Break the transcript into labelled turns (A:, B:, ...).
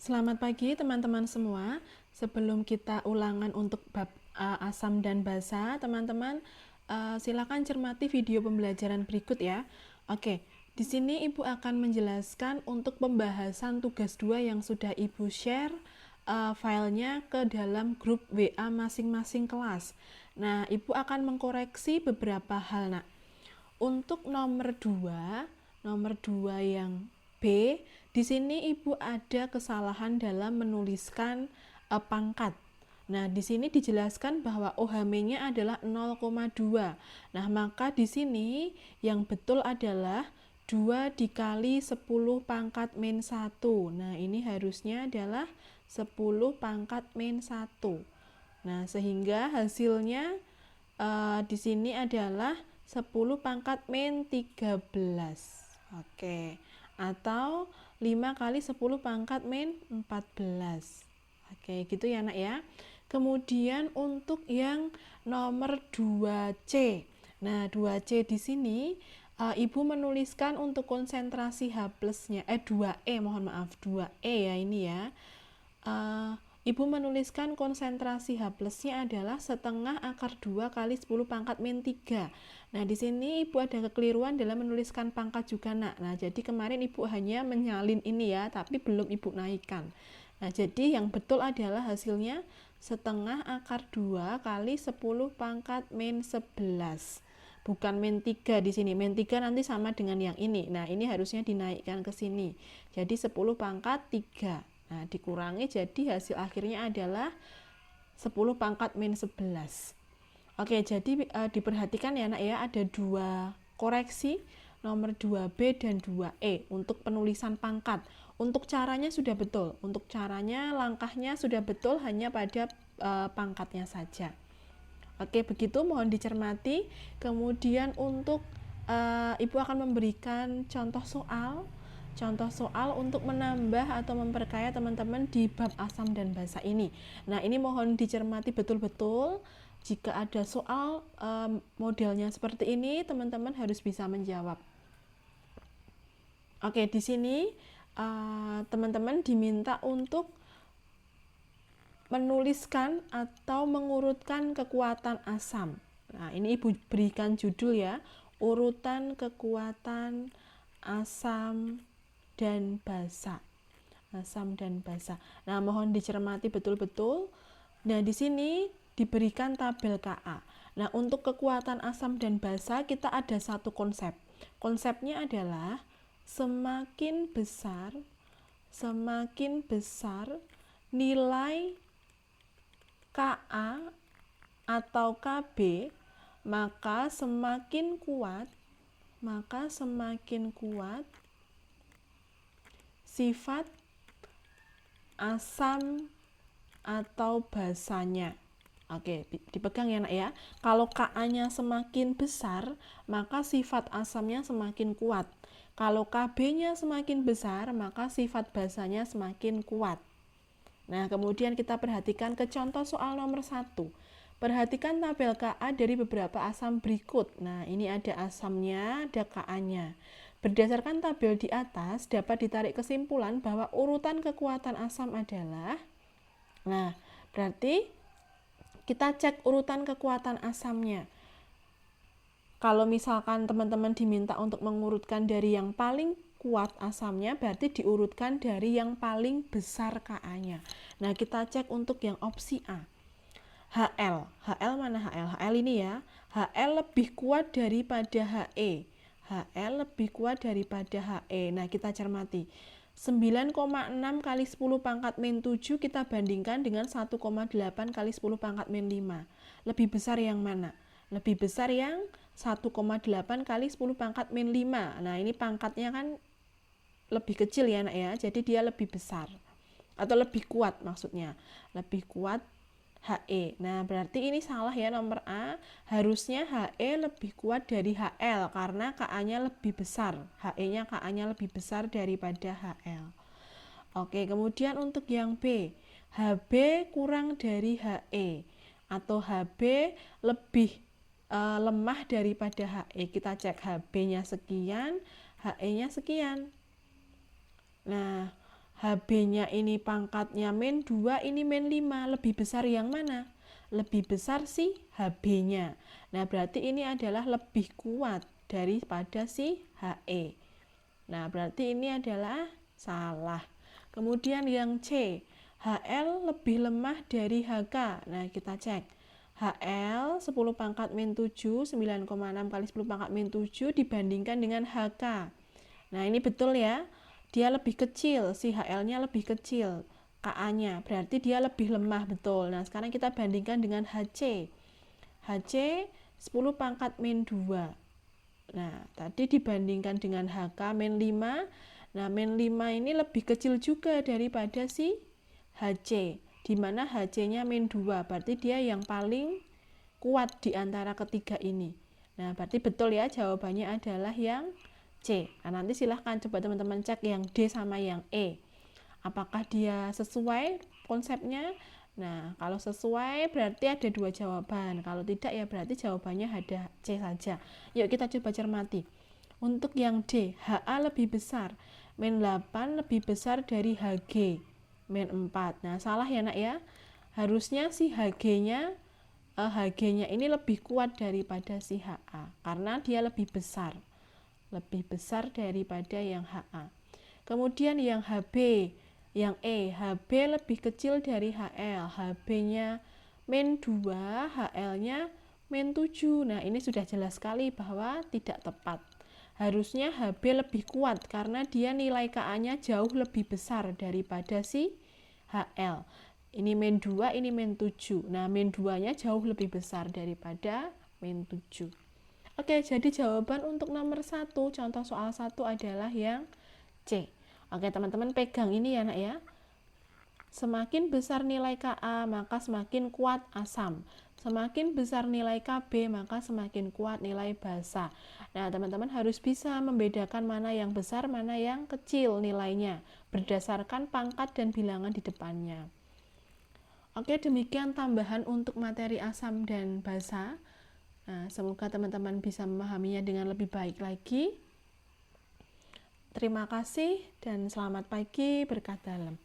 A: Selamat pagi teman-teman semua. Sebelum kita ulangan untuk bab asam dan basa, teman-teman silakan cermati video pembelajaran berikut ya. Oke, di sini Ibu akan menjelaskan untuk pembahasan tugas 2 yang sudah Ibu share filenya ke dalam grup WA masing-masing kelas. Nah, Ibu akan mengkoreksi beberapa hal, Nak. Untuk nomor 2 yang B, di sini Ibu ada kesalahan dalam menuliskan pangkat. Nah, di sini dijelaskan bahwa OHM-nya adalah 0,2. Nah, maka di sini yang betul adalah 2 dikali 10 pangkat min 1. Nah, ini harusnya adalah 10 pangkat min 1. Nah, sehingga hasilnya di sini adalah 10 pangkat min 13. Oke. Atau 5 kali 10 pangkat min 14. Oke, gitu ya, Nak ya. Kemudian untuk yang nomor 2C. Nah, 2C di sini Ibu menuliskan untuk konsentrasi H plusnya 2E, mohon maaf, 2E ya ini ya. Ibu menuliskan konsentrasi H plusnya adalah setengah akar 2 kali 10 pangkat min 3. Nah, di sini Ibu ada kekeliruan dalam menuliskan pangkat juga, Nak. Nah, jadi kemarin Ibu hanya menyalin ini ya, tapi belum Ibu naikkan. Nah, jadi yang betul adalah hasilnya setengah akar 2 kali 10 pangkat min 11. Bukan min 3 di sini. Min 3 nanti sama dengan yang ini. Nah, ini harusnya dinaikkan ke sini. Jadi 10 pangkat 3. Nah, dikurangi jadi hasil akhirnya adalah 10 pangkat min 11. Oke, jadi diperhatikan ya, Nak ya, ada dua koreksi, nomor 2B dan 2E untuk penulisan pangkat. Untuk caranya sudah betul. Untuk caranya, langkahnya sudah betul, hanya pada pangkatnya saja. Oke, begitu mohon dicermati. Kemudian untuk Ibu akan memberikan contoh soal untuk menambah atau memperkaya teman-teman di bab asam dan basa ini. Nah, ini mohon dicermati betul-betul. Jika ada soal modelnya seperti ini, teman-teman harus bisa menjawab. Oke, di sini teman-teman diminta untuk menuliskan atau mengurutkan kekuatan asam. Nah, ini Ibu berikan judul ya, urutan kekuatan asam dan basa. Asam dan basa. Nah, mohon dicermati betul-betul. Nah, di sini diberikan tabel KA. Nah, untuk kekuatan asam dan basa kita ada satu konsep. Konsepnya adalah semakin besar nilai KA atau KB, maka semakin kuat sifat asam atau basanya. Oke, dipegang ya, Nak ya. Kalau KA-nya semakin besar, maka sifat asamnya semakin kuat. Kalau KB-nya semakin besar, maka sifat basanya semakin kuat. Nah, kemudian kita perhatikan ke contoh soal nomor 1. Perhatikan tabel KA dari beberapa asam berikut. Nah, ini ada asamnya, ada KA-nya. Berdasarkan tabel di atas, dapat ditarik kesimpulan bahwa urutan kekuatan asam adalah, nah, berarti kita cek urutan kekuatan asamnya. Kalau misalkan teman-teman diminta untuk mengurutkan dari yang paling kuat asamnya, berarti diurutkan dari yang paling besar KA-nya. Nah, kita cek untuk yang opsi A. HL mana HL? HL ini ya. HL lebih kuat daripada HE. HL lebih kuat daripada HE. Nah, kita cermati. 9,6 kali 10 pangkat min 7 kita bandingkan dengan 1,8 kali 10 pangkat min 5. Lebih besar yang mana? Lebih besar yang 1,8 kali 10 pangkat min 5. Nah, ini pangkatnya kan lebih kecil ya, Nak ya. Jadi dia lebih besar. Atau lebih kuat maksudnya. Lebih kuat HE. Nah, berarti ini salah ya nomor A. Harusnya HE lebih kuat dari HL karena KA-nya lebih besar. HE-nya KA-nya lebih besar daripada HL. Oke, kemudian untuk yang B. HB kurang dari HE atau HB lebih lemah daripada HE. Kita cek HB-nya sekian, HE-nya sekian. Nah, HB-nya ini pangkatnya min 2, ini min 5. Lebih besar yang mana? Lebih besar si HB-nya. Nah, berarti ini adalah lebih kuat daripada si HE. Nah, berarti ini adalah salah. Kemudian yang C, HL lebih lemah dari HK. Nah, kita cek. HL 10 pangkat min 7, 9,6 kali 10 pangkat min 7 dibandingkan dengan HK. Nah, ini betul ya. Dia lebih kecil, si HL-nya lebih kecil. KA-nya, berarti dia lebih lemah, betul. Nah, sekarang kita bandingkan dengan HC. HC 10 pangkat min 2. Nah, tadi dibandingkan dengan HK min 5. Nah, min 5 ini lebih kecil juga daripada si HC, di mana HC-nya min 2. Berarti dia yang paling kuat di antara ketiga ini. Nah, berarti betul ya, jawabannya adalah yang C. Nah, nanti silahkan coba teman-teman cek yang D sama yang E. Apakah dia sesuai konsepnya? Nah, kalau sesuai berarti ada 2 jawaban. Kalau tidak ya berarti jawabannya ada C saja. Yuk kita coba cermati. Untuk yang D, HA lebih besar. Min 8 lebih besar dari HG. Min 4. Nah, salah ya nak ya. Harusnya si HG-nya ini lebih kuat daripada si HA. Karena dia lebih besar. Lebih besar daripada yang HA. Kemudian yang HB, yang E, HB lebih kecil dari HL. HB-nya min 2, HL-nya min 7. Nah, ini sudah jelas sekali bahwa tidak tepat. Harusnya HB lebih kuat karena dia nilai KA-nya jauh lebih besar daripada si HL. Ini min 2, ini min 7. Nah, min 2-nya jauh lebih besar daripada min 7. Oke, jadi jawaban untuk nomor 1, contoh soal 1 adalah yang C. Oke, teman-teman pegang ini ya nak ya. Semakin besar nilai Ka, maka semakin kuat asam. Semakin besar nilai Kb, maka semakin kuat nilai basa. Nah, teman-teman harus bisa membedakan mana yang besar, mana yang kecil nilainya, berdasarkan pangkat dan bilangan di depannya. Oke, demikian tambahan untuk materi asam dan basa. Nah, semoga teman-teman bisa memahaminya dengan lebih baik lagi. Terima kasih dan selamat pagi, berkah dalam.